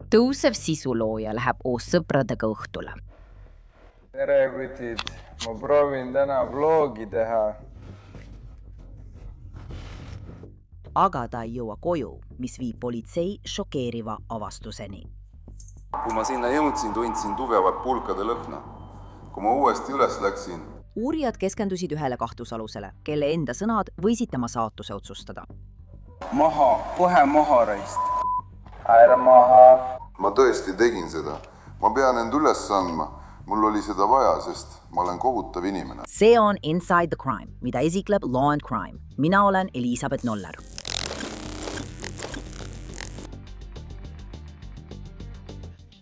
Tõusev sisulooja läheb koos sõpradega õhtule. Tere kutid, ma proovin täna vlogi teha. Aga ta ei jõua koju, mis viib politsei šokeeriva avastuseni. Kui ma sinna jõudsin, tundsin tugevat pulkade lõhna. Kui ma uuesti üles läksin. Uurijad keskendusid ühele kahtlusalusele, kelle enda sõnad võisid tema saatuse otsustada. Maha, kohe maha raist. Ära maha. Ma tõesti tegin seda. Ma pean end üles andma. Mul oli seda vaja, sest ma olen kohutav inimene. See on Inside the Crime, mida esikleb Law and Crime. Mina olen Elisabeth Noller.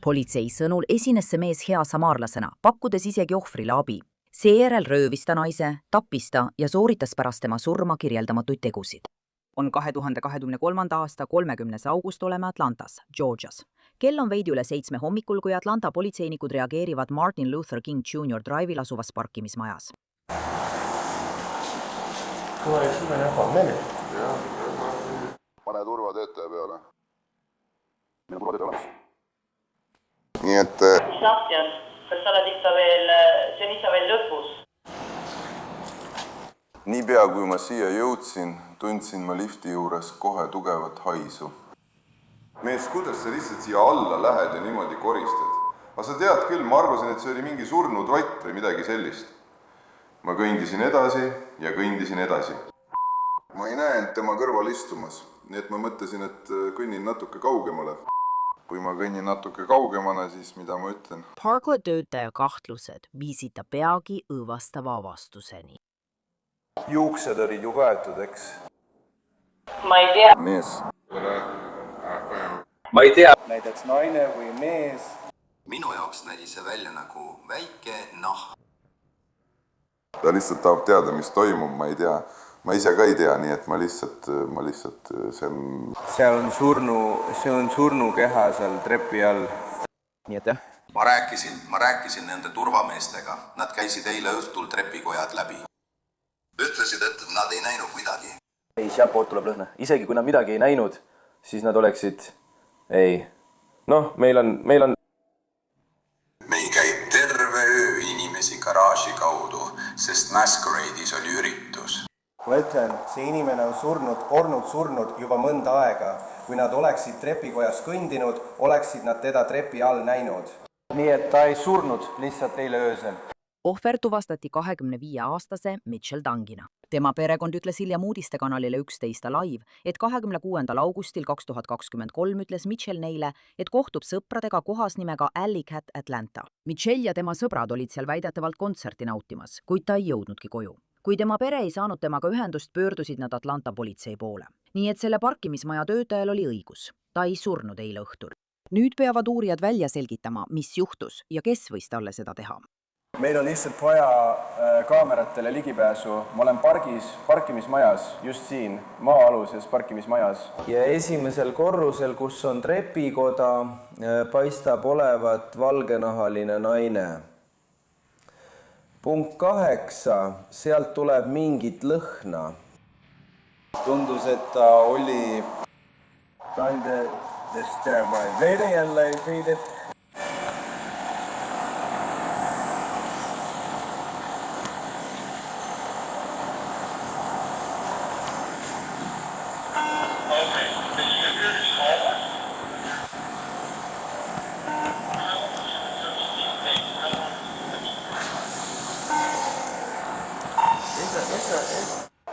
Politsei sõnul esines see mees hea samaarlasena, pakkudes isegi ohvrile abi. Seejärel röövis ta naise, tappis ta ja sooritas pärast tema surma kirjeldamatuid tegusid. On 2023. aasta 30. august oleme Atlantas, Georgias. Kell on veidi üle 7 hommikul, kui Atlanta politseinikud reageerivad Martin Luther King Jr. Drive'il asuvas parkimismajas. Pane turvatöötaja peale. Minu turvatöötaja olemas. Nii et... Mis lahti on? Kas sa oled ikka veel, see on ikka veel lõpus? Niipea kui ma siia jõudsin, tundsin ma lifti juures kohe tugevat haisu. Mees, kuidas sa lihtsalt siia alla lähed ja niimoodi koristad? Aga sa tead küll, ma arvasin, et see oli mingi surnud rott või midagi sellist. Ma kõndisin edasi ja kõndisin edasi. Ma ei näe tema kõrval istumas, nii et ma mõtlesin, et kõnnin natuke kaugemale. Kui ma kõnnin natuke kaugemana, siis mida ma ütlen? Parkla töötaja kahtlused viisid ta peagi õõvastava avastuseni. Juuksed olid ju kaetud, eks? Ma ei tea. Mees. Ma ei tea. Näiteks naine või mees. Minu jaoks nägi see välja nagu väike nahk. Ta lihtsalt tahab teada, mis toimub, ma ei tea. Ma ise ka ei tea, nii et ma lihtsalt see on... See on surnu keha seal trepi all. Nii et jah? Ma rääkisin nende turvameestega. Nad käisid eile õhtul trepikojad läbi. Ütlesid, et nad ei näinud midagi. Ei, sealt poolt tuleb lõhna. Isegi kui nad midagi ei näinud, siis nad oleksid... Ei. Noh, meil on... Meil käib terve öö inimesi garaaži kaudu, sest Masquerade'is oli üritus. Ma ütlen, see inimene on surnud juba mõnda aega. Kui nad oleksid trepikojas kõndinud, oleksid nad teda trepi all näinud. Nii et ta ei surnud lihtsalt eile öösel. Ohver tuvastati 25-aastase Mitchell Tangina. Tema perekond ütles hiljem uudistekanalile 11 live, et 26. augustil 2023 ütles Mitchell neile, et kohtub sõpradega kohas nimega Alley Cat Atlanta. Mitchell ja tema sõbrad olid seal väidetavalt kontserti nautimas, kuid ta ei jõudnudki koju. Kui tema pere ei saanud temaga ühendust, pöördusid nad Atlanta politsei poole. Nii et selle parkimismaja töötajal oli õigus. Ta ei surnud eile õhtul. Nüüd peavad uurijad välja selgitama, mis juhtus ja kes võis talle seda teha. Meil on lihtsalt vaja kaameratele ligipääsu. Ma olen parkimismajas, just siin, maa-aluses parkimismajas. Ja esimesel korrusel, kus on trepikoda, paistab olevat valgenahaline naine. Punkt 8, sealt tuleb mingit lõhna. Tundus, et ta oli... Veidi jälle ei fiidit.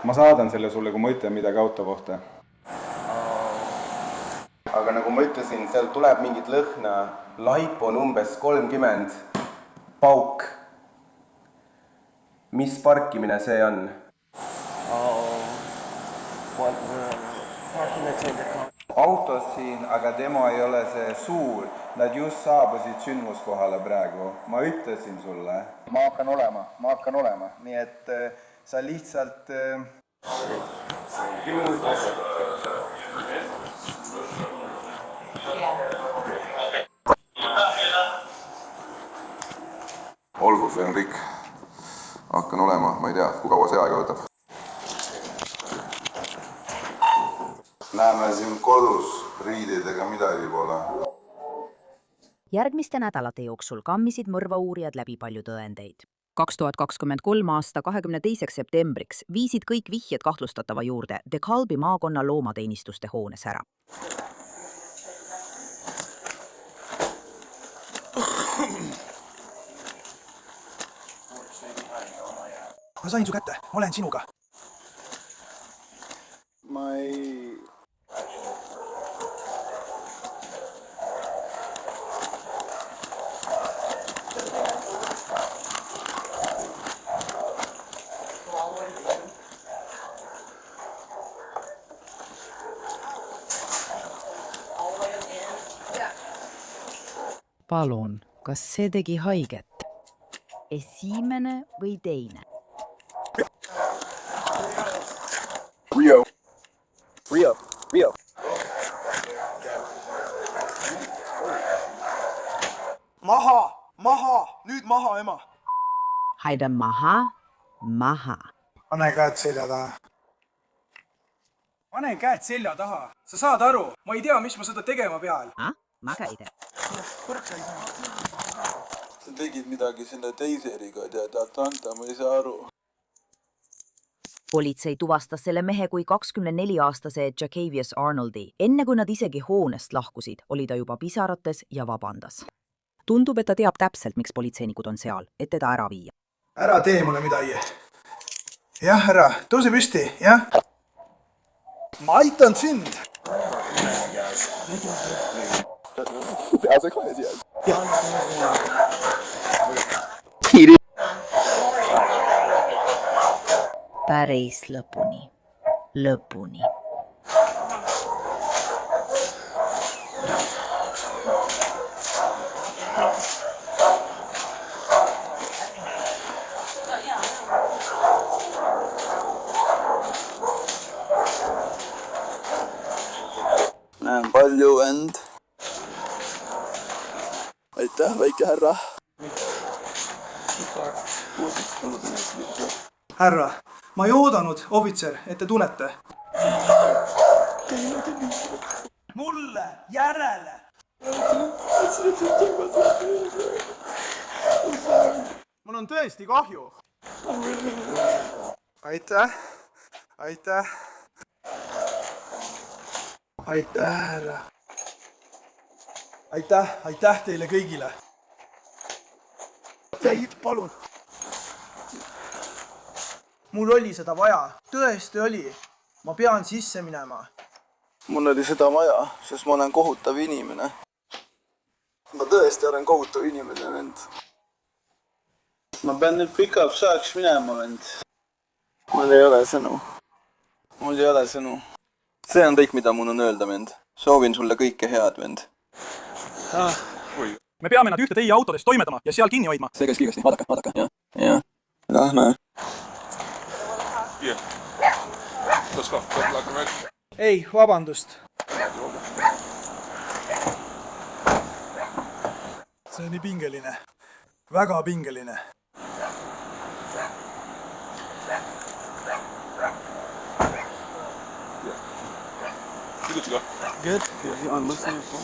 Ma saadan selle sulle, kui ma ütlen midagi auto kohta. Aga nagu ma ütlesin, sealt tuleb mingit lõhna. Laip on umbes 30. Pauk. Mis parkimine see on? Autos siin, aga tema ei ole see suur. Nad just saabusid sündmuskohale praegu. Ma ütlesin sulle. Ma hakkan olema. Nii et sa lihtsalt... Olgu, see on kõik. Hakkan olema, ma ei tea, kui kaua see aega võtab. Näeme siin kodus riididega midagi pole. Järgmiste nädalate jooksul kammisid mõrvauurijad läbi palju tõendeid. 2023 aasta 22. septembriks viisid kõik vihjed kahtlustatava juurde DeKalbi maakonna loomateenistuste hoones ära. Ma sain su kätte, olen sinuga. Ma ei... Palun, kas see tegi haiget? Esimene või teine? Rio. Maha, nüüd maha, ema. Haida maha. Pane käed selja taha. Pane käed selja taha. Sa saad aru, ma ei tea, mis ma seda tegema pean. Ma käide. Sa tegid midagi selle teiseriga, tead, Atlanta, ma ei saa aru. Politsei tuvastas selle mehe kui 24-aastase Jacavius Arnoldi. Enne kui nad isegi hoonest lahkusid, oli ta juba pisarates ja vabandas. Tundub, et ta teab täpselt, miks politseinikud on seal, et teda ära viia. Ära tee mulle midagi. Jah, ära, tõuse püsti, jah. Ma aitan sind. Päris lõpuni. Näen palju vend. Aitäh, väike härra. Härra, ma ei oodanud, ohvitser, et te tunnete. Mulle järele. Mul on tõesti kahju. Aitäh. Aitäh, härra. Aitäh teile kõigile. Teid, palun. Mul oli seda vaja. Tõesti oli. Ma pean sisse minema. Mul oli seda vaja, sest ma olen kohutav inimene. Ma tõesti olen kohutav inimene, vend. Ma pean nüüd pikalt saaks minema, vend. Mul ei ole sõnu. See on kõik, mida mul on öelda, vend. Soovin sulle kõike head, vend. Me peame nad ühte teie autodest toimetama ja seal kinni hoidma. See käis kiiresti, vaadake, jah. Lähme. Ei, vabandust. See on nii pingeline. Väga pingeline. Good. I'm listening to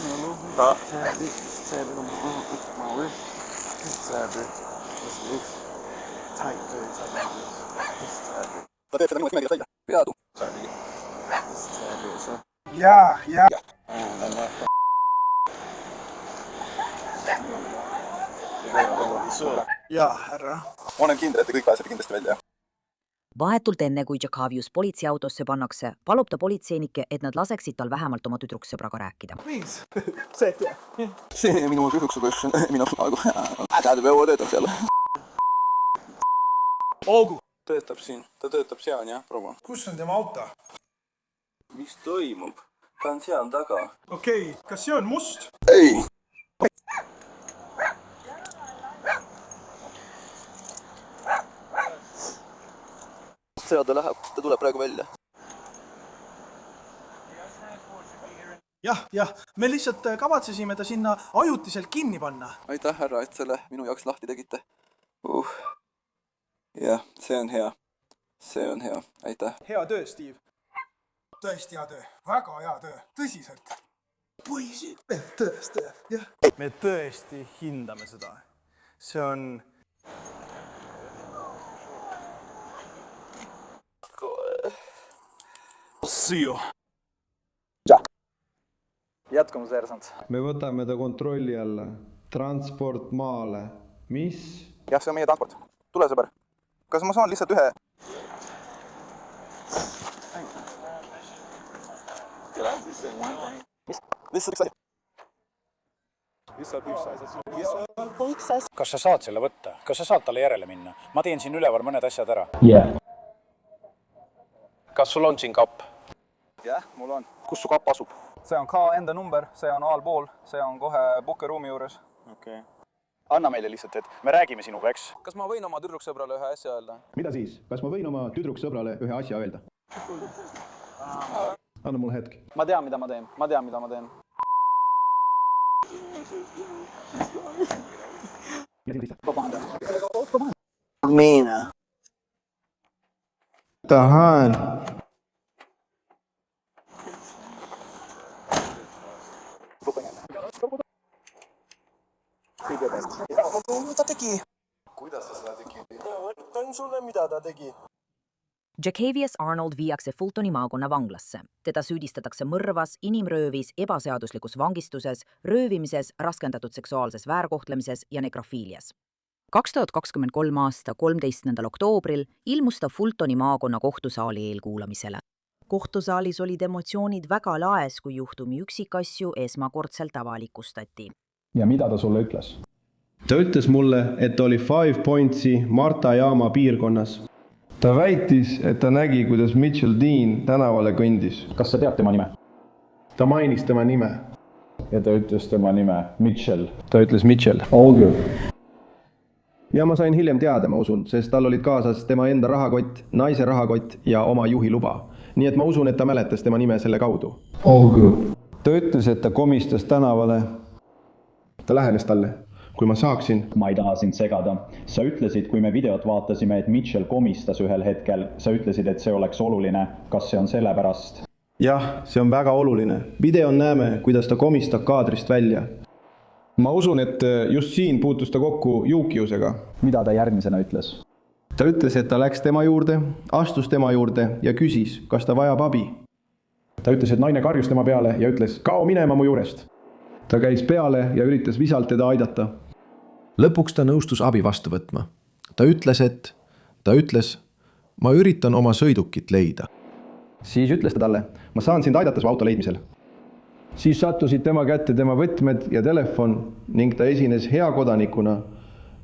Peadu. Jaa. Jaa, härra. Ma olen kindel, et te kõik pääsete kindlasti välja. Vahetult enne, kui Jacavius politseiautosse pannakse, palub ta politseinikke, et nad laseksid tal vähemalt oma tüdruksõbraga rääkida. See minu tüdruksõbras on minu praegu. Ädad peavad töötab seal. Olgu. Ta töötab seal, jah, proua. Kus on tema auto? Mis toimub? Ta on seal taga. Okei, kas see on must? Ei! Seal ta läheb, ta tuleb praegu välja. Jah, me lihtsalt kavatsesime ta sinna ajutiselt kinni panna. Aitäh, härra, et selle minu jaoks lahti tegite. Jah, see on hea. Aitäh. Hea töö, Steve. Tõesti hea töö. Väga hea töö. Tõsiselt. Poisid. Tõesti, jah. me tõesti hindame seda. See on... Siio. Jätkame, seersant. Me võtame ta kontrolli alla. Transport maale. Mis? Jah, see on meie transport. Tule, sõber. Kas ma saan lihtsalt ühe... Mis? Lihtsalt üks asi. Kas sa saad selle võtta? Kas sa saad talle järele minna? Ma teen siin üleval mõned asjad ära. Kas sul on siin kapp? Jah, mul on. Kus su kapp asub? See on ka enda number, see on allpool, see on kohe bukeruumi juures. Okay. Anna meile lihtsalt, et me räägime sinuga, eks? Kas ma võin oma tüdruksõbrale ühe asja öelda? Mida siis? Kas ma võin oma tüdruksõbrale ühe asja öelda? Anna mulle hetk. Ma tean, mida ma teen. Ma tean, mida ma teen. Miina. Tahan. Ta tegi. Kuidas sa seda tegid? Võtan sulle, mida ta tegi. Jacavius Arnold viiakse Fultoni maakonna vanglasse. Teda süüdistatakse mõrvas, inimröövis, ebaseaduslikus vangistuses, röövimises, raskendatud seksuaalses väärkohtlemises ja nekrofiilias. 2023 aasta 13. oktoobril ilmus ta Fultoni maakonna kohtusaali eelkuulamisele. Kohtusaalis olid emotsioonid väga laes, kui juhtumi üksikasju esmakordselt avalikustati. Ja mida ta sulle ütles? Ta ütles mulle, et oli 5 Pointsi Marta jaama piirkonnas. Ta väitis, et ta nägi, kuidas Mitchell Dean tänavale kõndis. Kas sa tead tema nime? Ta mainis tema nime. Ja ta ütles tema nime Mitchell. Ta ütles Mitchell. All good. Ja ma sain hiljem teada, ma usun, sest tal olid kaasas tema enda rahakott, naise rahakott ja oma juhi luba. Nii et ma usun, et ta mäletas tema nime selle kaudu. All good. Ta ütles, et ta komistas tänavale. Ta lähenes talle. Kui ma saaksin. Ma ei taha sind segada. Sa ütlesid, kui me videot vaatasime, et Mitchell komistas ühel hetkel, sa ütlesid, et see oleks oluline. Kas see on selle pärast? Jah, see on väga oluline. Videon näeme, kuidas ta komistab kaadrist välja. Ma usun, et just siin puutus ta kokku Juukiusega. Mida ta järgmisena ütles? Ta ütles, et ta läks tema juurde, astus tema juurde ja küsis, kas ta vajab abi. Ta ütles, et naine karjus tema peale ja ütles, kao minema mu juurest. Ta käis peale ja üritas visalt teda aidata. Lõpuks ta nõustus abi vastu võtma. Ta ütles, ma üritan oma sõidukit leida. Siis ütles ta talle, ma saan sind aidata su auto leidmisel. Siis sattusid tema kätte tema võtmed ja telefon ning ta esines hea kodanikuna,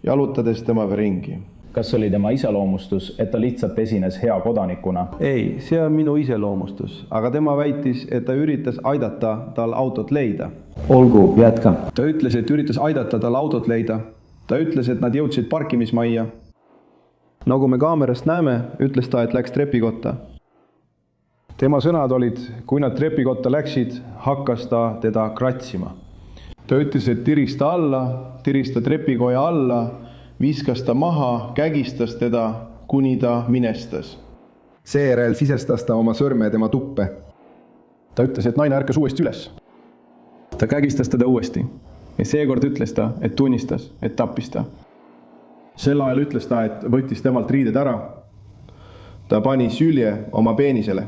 jalutades temaga ringi. Kas oli tema iseloomustus, et ta lihtsalt esines hea kodanikuna? Ei, see on minu iseloomustus, aga tema väitis, et ta üritas aidata tal autot leida. Olgu, jätka. Ta ütles, et üritas aidata tal autot leida. Ta ütles, et nad jõudsid parkimismajja. Nagu me kaamerast näeme, ütles ta, et läks trepikotta. Tema sõnad olid, kui nad trepikotta läksid, hakkas ta teda kratsima. Ta ütles, et tiris ta alla, tiris ta trepikoja alla, viskas ta maha, kägistas teda, kuni ta minestas. Seejärel sisestas ta oma sõrme tema tuppe. Ta ütles, et naine ärkas uuesti üles. Ta kägistas teda uuesti ja seekord ütles ta, et tunnistas, et tappis ta. Sel ajal ütles ta, et võttis temalt riided ära. Ta pani sülje oma peenisele.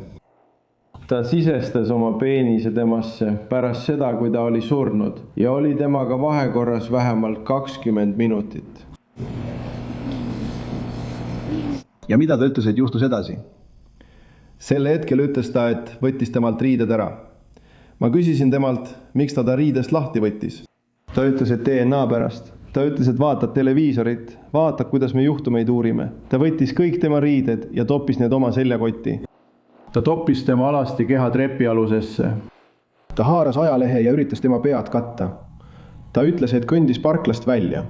Ta sisestas oma peenise temasse pärast seda, kui ta oli surnud ja oli temaga vahekorras vähemalt 20 minutit. Ja mida ta ütles, et juhtus edasi? Selle hetkel ütles ta, et võttis temalt riided ära. Ma küsisin temalt, miks ta riidest lahti võttis. Ta ütles, et DNA pärast. Ta ütles, et vaatab televiisorit, vaatab, kuidas me juhtumeid uurime. Ta võttis kõik tema riided ja toppis need oma seljakotti. Ta toppis tema alasti keha trepialusesse. Ta haaras ajalehe ja üritas tema pead katta. Ta ütles, et kõndis parklast välja.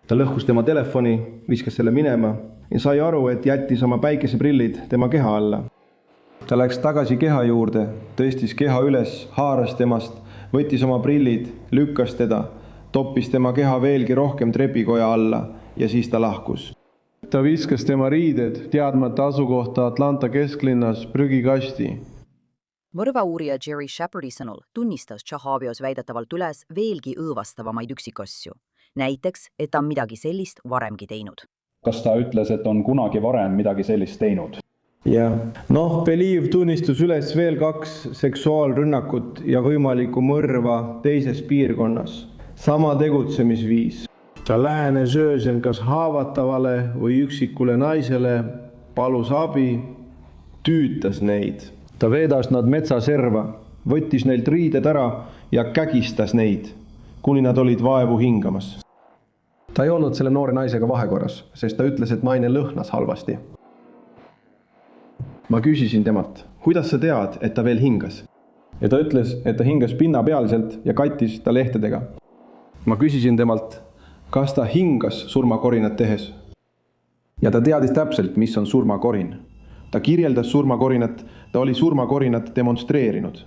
Ta lõhkus tema telefoni, viskas selle minema ja sai aru, et jättis oma päikeseprillid tema keha alla. Ta läks tagasi keha juurde, tõstis keha üles, haaras temast, võttis oma prillid, lükkas teda, toppis tema keha veelgi rohkem trepikoja alla ja siis ta lahkus. Ta viskas tema riided teadmata asukohta Atlanta kesklinnas prügikasti. mõrvauurija Jerry Shepardi sõnul tunnistas Tšahavios väidetavalt üles veelgi õõvastavamaid üksikasju. Näiteks, et ta on midagi sellist varemgi teinud. Kas ta ütles, et on kunagi varem midagi sellist teinud? jah, Beliv tunnistus üles veel 2 seksuaalrünnakut ja võimalikku mõrva teises piirkonnas. Sama tegutsemisviis. Ta lähenes öösel kas haavatavale või üksikule naisele, palus abi, tüütas neid. Ta veedas nad metsaserva, võttis neilt riided ära ja kägistas neid, kuni nad olid vaevu hingamas. Ta ei olnud selle noore naisega vahekorras, sest ta ütles, et naine lõhnas halvasti. Ma küsisin temalt, kuidas sa tead, et ta veel hingas? Ja ta ütles, et ta hingas pinnapealselt ja kattis ta lehtedega. Ma küsisin temalt, kas ta hingas surmakorinat tehes. Ja ta teadis täpselt, mis on surmakorin. Ta kirjeldas surmakorinat, ta oli surmakorinat demonstreerinud.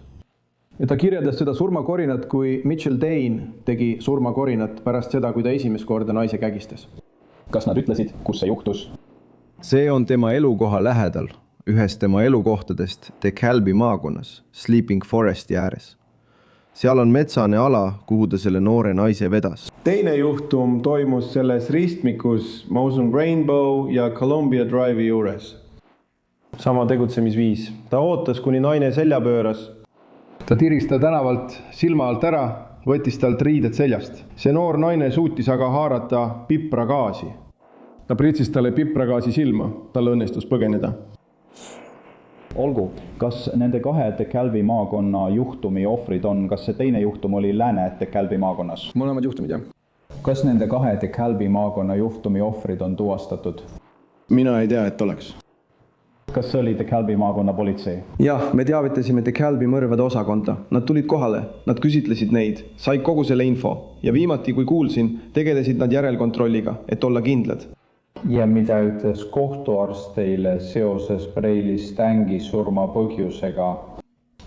Ja ta kirjeldas seda surmakorinat, kui Mitchell Dane tegi surmakorinat pärast seda, kui ta esimest korda naise kägistas. Kas nad ütlesid, kus see juhtus? See on tema elukoha lähedal, ühes tema elukohtadest DeKalbi maakonnas, Sleeping Foresti ääres. Seal on metsane ala, kuhu ta selle noore naise vedas. Teine juhtum toimus selles ristmikus, ma usun Rainbow ja Columbia Drive'i juures. Sama tegutsemisviis. Ta ootas, kuni naine selja pööras. Ta tiris ta tänavalt silma alt ära, võttis talt riided seljast. See noor naine suutis aga haarata pipragaasi. Ta pritsis talle pipragaasi silma, tal õnnestus põgeneda. Olgu, kas nende 2 DeKalbi maakonna juhtumi ohvrid on, kas see teine juhtum oli Lääne DeKalbi maakonnas? Mõlemad juhtumid, jah. Kas nende 2 DeKalbi maakonna juhtumi ohvrid on tuvastatud? Mina ei tea, et oleks. Kas see oli DeKalbi maakonna politsei? Jah, me teavitasime DeKalbi mõrvade osakonda. Nad tulid kohale, nad küsitlesid neid, said kogu selle info ja viimati, kui kuulsin, tegelesid nad järelkontrolliga, et olla kindlad. Ja mida ütles kohtuarst teile seoses Preili Stängi surma põhjusega?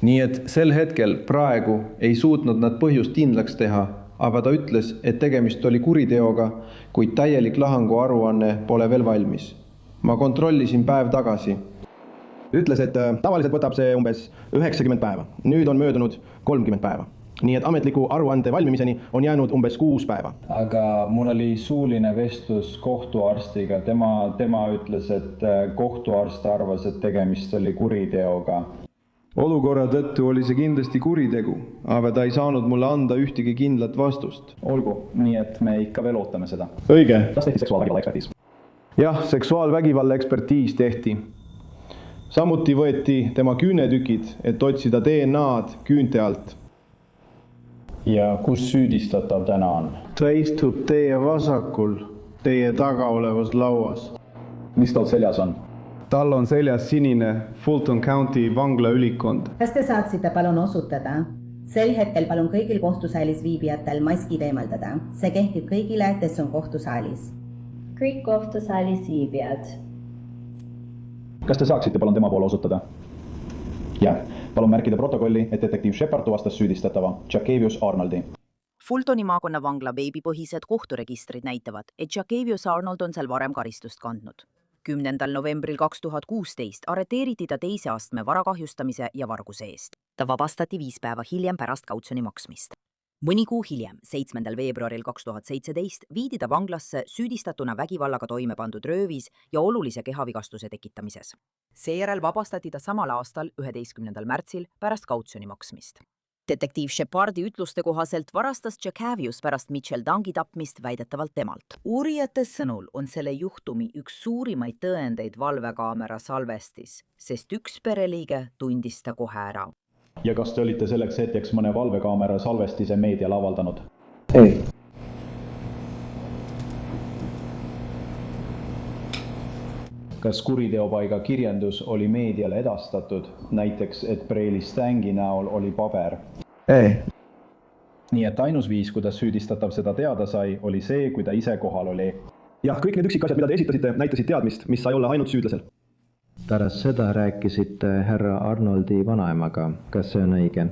Nii et sel hetkel praegu ei suutnud nad põhjust kindlaks teha, aga ta ütles, et tegemist oli kuriteoga, kuid täielik lahangu aruanne pole veel valmis. Ma kontrollisin päev tagasi. Ütles, et tavaliselt võtab see umbes 90 päeva. Nüüd on möödunud 30 päeva. Nii et ametliku aruande valmimiseni on jäänud umbes 6 päeva. Aga mul oli suuline vestlus kohtuarstiga. Tema ütles, et kohtuarst arvas, et tegemist oli kuriteoga. Olukorra tõttu oli see kindlasti kuritegu, aga ta ei saanud mulle anda ühtegi kindlat vastust. Olgu, nii et me ikka veel ootame seda. Õige. Kas tehti seksuaalvägivalla ekspertiis? Jah, seksuaalvägivalla ekspertiis tehti. Samuti võeti tema küünetükid, et otsida DNA-d küünte alt. Ja kus süüdistatav täna on? Ta istub teie vasakul, teie taga olevas lauas. Mis tal seljas on? Tal on seljas sinine Fulton County vangla ülikond. Kas te saaksite palun osutada? Sel hetkel palun kõigil kohtusaalis viibijatel maskid eemaldada. See kehtib kõigile, kes on kohtusaalis. Kõik kohtusaalis viibijad. Kas te saaksite palun tema poole osutada? Jah, palun märkida protokolli, et detektiiv Shepard tuvastas süüdistatava Jakevius Arnoldi. Fultoni maakonna vangla veebipõhised kohturegistrid näitavad, et Jakevius Arnold on seal varem karistust kandnud. 10. novembril 2016 arreteeriti ta teise astme varakahjustamise ja varguse eest. Ta vabastati 5 päeva hiljem pärast kautsjoni maksmist. Mõni kuu hiljem, 7. veebruaril 2017, viidi ta vanglasse süüdistatuna vägivallaga toime pandud röövis ja olulise kehavigastuse tekitamises. Seejärel vabastati ta samal aastal 11. märtsil pärast kautsjoni maksmist. Detektiiv Shepardi ütluste kohaselt varastas Jakevius pärast Mitchell Dangi tapmist väidetavalt temalt. Uurijate sõnul on selle juhtumi üks suurimaid tõendeid valvekaamera salvestis, sest üks pereliige tundis ta kohe ära. Ja kas te olite selleks hetkeks mõne valvekaamera salvestise meediale avaldanud? Ei. Kas kuriteopaiga kirjandus oli meediale edastatud, näiteks et Preili Stängi näol oli paber? Ei. Nii et ainus viis, kuidas süüdistatav seda teada sai, oli see, kui ta ise kohal oli. Jah, kõik need üksikasjad, mida te esitasite, näitasid teadmist, mis sai olla ainult süüdlasel. Pärast seda rääkisite härra Arnoldi vanaemaga. Kas see on õige?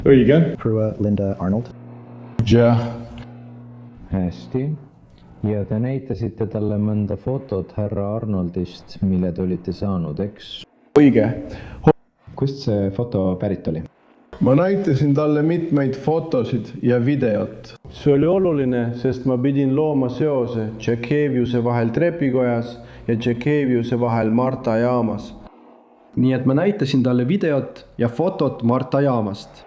Õige. Proua Linda Arnold? Jah. Hästi. Ja te näitasite talle mõnda fotot härra Arnoldist, mille te olite saanud, eks? Õige. kust see foto pärit oli? Ma näitasin talle mitmeid fotosid ja videot. See oli oluline, sest ma pidin looma seose Tšekeviuse vahel trepikojas ja Tšekeviuse vahel Marta jaamas. Nii et ma näitasin talle videot ja fotot Marta jaamast.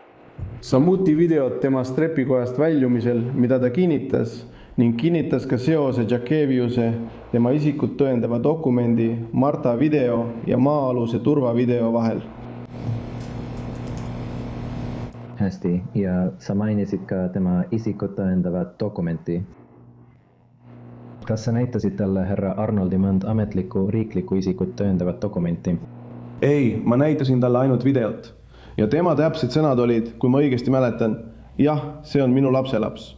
Samuti videot temast trepikojast väljumisel, mida ta kinnitas, ning kinnitas ka seose Tšekeviuse, tema isikut tõendava dokumendi, Marta video ja maa-aluse turvavideo vahel. Hästi, ja sa mainisid ka tema isikut tõendavat dokumenti. Kas sa näitasid talle härra Arnoldi mõnd ametlikku riiklikku isikut tõendavat dokumenti? Ei, ma näitasin talle ainult videot. Ja tema täpsed sõnad olid, kui ma õigesti mäletan, jah, see on minu lapselaps.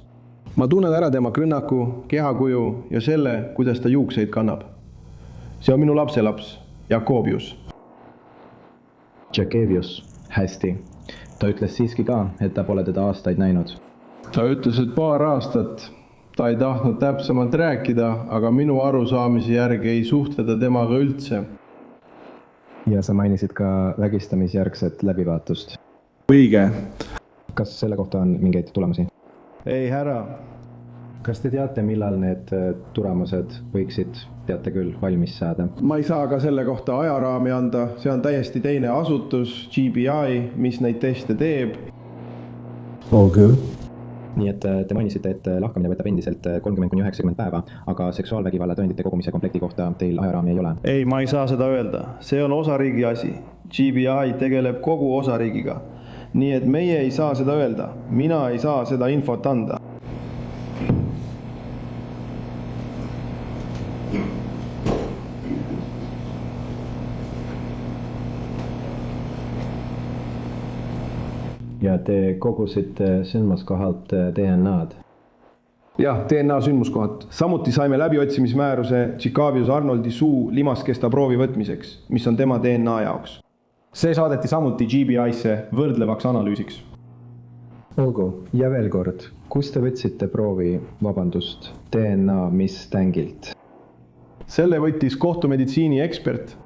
Ma tunnen ära tema kõnnaku, kehakuju ja selle, kuidas ta juukseid kannab. See on minu lapselaps, Jakobius. Tšekevius, hästi. Ta ütles siiski ka, et ta pole teda aastaid näinud. Ta ütles, et paar aastat. Ta ei tahtnud täpsemalt rääkida, aga minu arusaamise järgi ei suhtleda temaga üldse. Ja sa mainisid ka vägistamisjärgset läbivaatust. Õige. Kas selle kohta on mingeid tulemusi? Ei, härra. Kas te teate, millal need tulemused võiksid, teate küll, valmis saada? Ma ei saa ka selle kohta ajaraami anda. See on täiesti teine asutus, GBI, mis neid teste teeb. Okay. Nii et te mainisite, et lahkamine võtab endiselt 30–90 päeva, aga seksuaalvägivalla tõendite kogumise komplekti kohta teil ajaraami ei ole? Ei, ma ei saa seda öelda. See on osariigi asi. GBI tegeleb kogu osariigiga. Nii et meie ei saa seda öelda. Mina ei saa seda infot anda. Ja te kogusite sündmuskohalt DNA-d? Jah, DNA sündmuskohalt. Samuti saime läbiotsimismääruse Tšikavius Arnoldi suu limaskesta proovi võtmiseks, mis on tema DNA jaoks. See saadeti samuti GBI-sse võrdlevaks analüüsiks. Olgu, ja veel kord, kus te võtsite proovi, DNA, mis tängilt? Selle võttis kohtumeditsiini ekspert.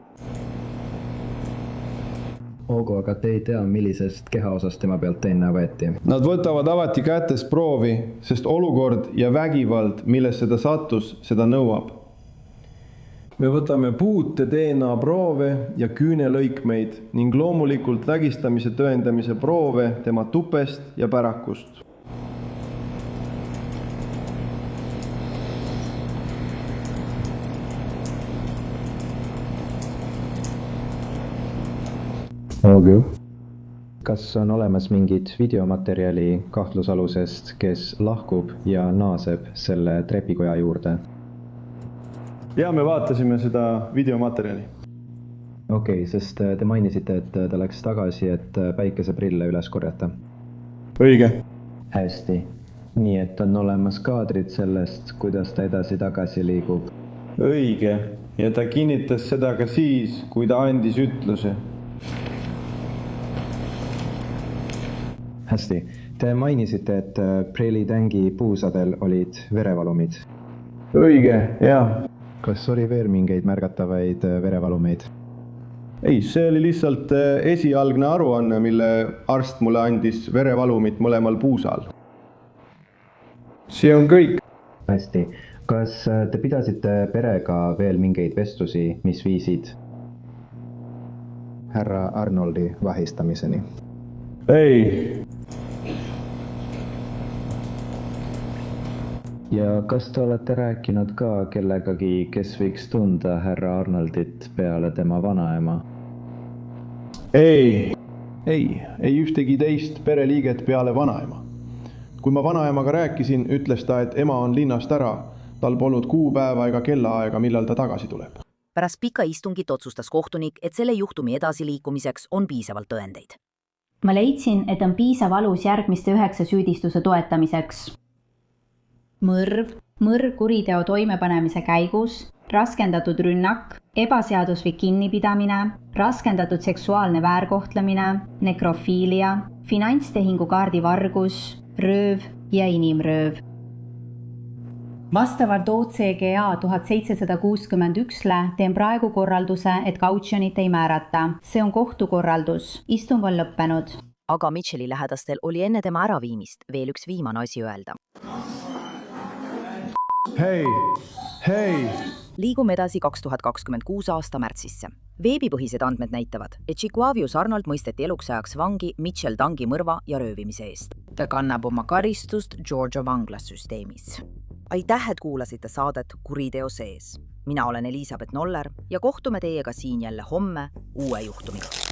Olgu, aga te ei tea, millisest kehaosast tema pealt DNA võeti? Nad võtavad alati kätes proovi, sest olukord ja vägivald, millesse ta sattus, seda nõuab. Me võtame puute DNA proove ja küünelõikmeid ning loomulikult vägistamise tõendamise proove tema tupest ja pärakust. Okay. Kas on olemas mingid videomaterjali kahtlusalusest, kes lahkub ja naaseb selle trepikoja juurde? Ja me vaatasime seda videomaterjali. Okei, sest te mainisite, et ta läks tagasi, et päikeseprille üles korjata. Õige. Hästi. Nii, et on olemas kaadrid sellest, kuidas ta edasi-tagasi liigub. Õige. Ja ta kinnitas seda ka siis, kui ta andis ütluse. Hästi. Te mainisite, et Preili Tangi puusadel olid verevalumid. Õige, jah. Kas oli veel mingeid märgatavaid verevalumeid? Ei, see oli lihtsalt esialgne aruanne, mille arst mulle andis verevalumit mõlemal puusal. See on kõik. Hästi. Kas te pidasite perega veel mingeid vestlusi, mis viisid härra Arnoldi vahistamiseni? Ei. Ja kas te olete rääkinud ka kellegagi, kes võiks tunda härra Arnoldit peale tema vanaema? Ei ühtegi teist pereliiget peale vanaema. Kui ma vanaemaga rääkisin, ütles ta, et ema on linnast ära. Tal polnud kuupäeva ega kellaaega, millal ta tagasi tuleb. Pärast pika istungit otsustas kohtunik, et selle juhtumi edasiliikumiseks on piisavalt tõendeid. Ma leidsin, et on piisav alus järgmiste 9 süüdistuse toetamiseks. Mõrv kuriteo toimepanemise käigus, raskendatud rünnak, ebaseaduslik kinnipidamine, raskendatud seksuaalne väärkohtlemine, nekrofiilia, finantstehingukaardi vargus, rööv ja inimrööv. vastavalt OCGA 1761-le teen praegu korralduse, et kautsionit ei määrata. See on kohtukorraldus. Istung on lõppenud. Aga Mitchelli lähedastel oli enne tema äraviimist veel üks viimane asi öelda. Hei! Liigume edasi 2026 aasta märtsisse. Veebipõhised andmed näitavad, et Chikwavius Arnold mõisteti eluks ajaks vangi Mitchell Dungi mõrva ja röövimise eest. Ta kannab oma karistust Georgia vanglassüsteemis. Aitäh, et kuulasite saadet Kuriteo sees. Mina olen Elisabeth Noller ja kohtume teiega siin jälle homme uue juhtumiga.